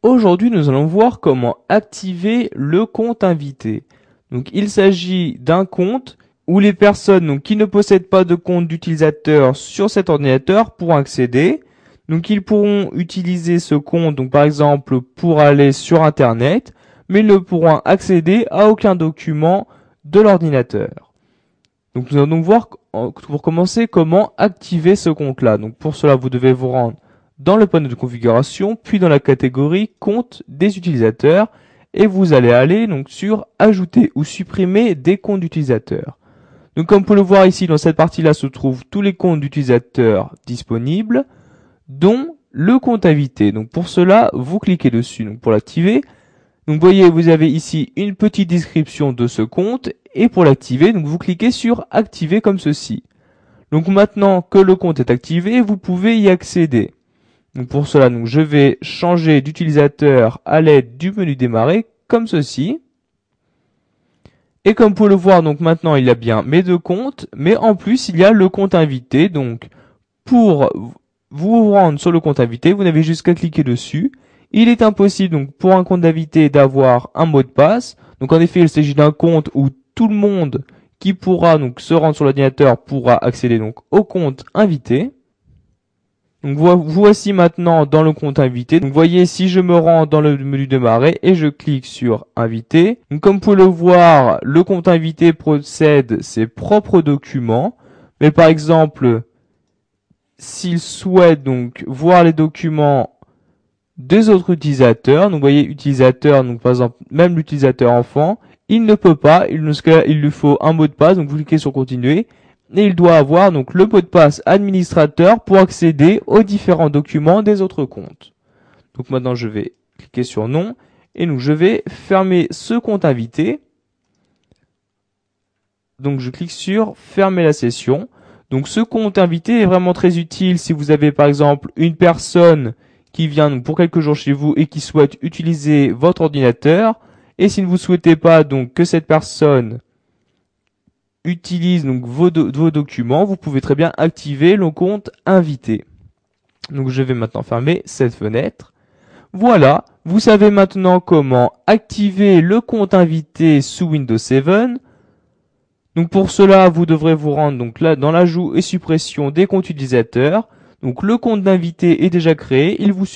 Aujourd'hui, nous allons voir comment activer le compte invité. Donc, il s'agit d'un compte où les personnes qui ne possèdent pas de compte d'utilisateur sur cet ordinateur pourront accéder. Donc, ils pourront utiliser ce compte, donc par exemple pour aller sur Internet, mais ils ne pourront accéder à aucun document de l'ordinateur. Donc, nous allons donc voir pour commencer comment activer ce compte-là. Donc, pour cela, vous devez vous rendre dans le panneau de configuration, puis dans la catégorie compte des utilisateurs, et vous allez aller donc sur ajouter ou supprimer des comptes d'utilisateurs. Donc comme vous pouvez le voir ici, dans cette partie-là se trouvent tous les comptes d'utilisateurs disponibles, dont le compte invité. Donc pour cela, vous cliquez dessus donc pour l'activer. Donc vous voyez, vous avez ici une petite description de ce compte, et pour l'activer, donc vous cliquez sur activer comme ceci. Donc maintenant que le compte est activé, vous pouvez y accéder. Donc pour cela, je vais changer d'utilisateur à l'aide du menu démarrer, comme ceci. Et comme vous pouvez le voir, donc maintenant il y a bien mes deux comptes, mais en plus il y a le compte invité. Donc pour vous rendre sur le compte invité, vous n'avez juste qu'à cliquer dessus. Il est impossible donc pour un compte invité d'avoir un mot de passe. Donc en effet, il s'agit d'un compte où tout le monde qui pourra donc se rendre sur l'ordinateur pourra accéder donc au compte invité. Donc voici maintenant dans le compte invité. Donc vous voyez, si je me rends dans le menu démarrer et je clique sur invité, donc comme vous pouvez le voir, le compte invité possède ses propres documents. Mais par exemple, s'il souhaite donc voir les documents des autres utilisateurs, donc vous voyez utilisateur, donc par exemple même l'utilisateur enfant, il ne peut pas, il lui faut un mot de passe, donc vous cliquez sur continuer. Et il doit avoir donc le mot de passe administrateur pour accéder aux différents documents des autres comptes. Donc maintenant je vais cliquer sur non et donc je vais fermer ce compte invité. Donc je clique sur fermer la session. Donc ce compte invité est vraiment très utile si vous avez par exemple une personne qui vient donc pour quelques jours chez vous et qui souhaite utiliser votre ordinateur. Et si vous ne souhaitez pas donc que cette personne utilise donc vos documents, vous pouvez très bien activer le compte invité. Donc je vais maintenant fermer cette fenêtre. Voilà, vous savez maintenant comment activer le compte invité sous Windows 7. Donc pour cela, vous devrez vous rendre donc là dans l'ajout et suppression des comptes utilisateurs. Donc le compte d'invité est déjà créé, il vous suffit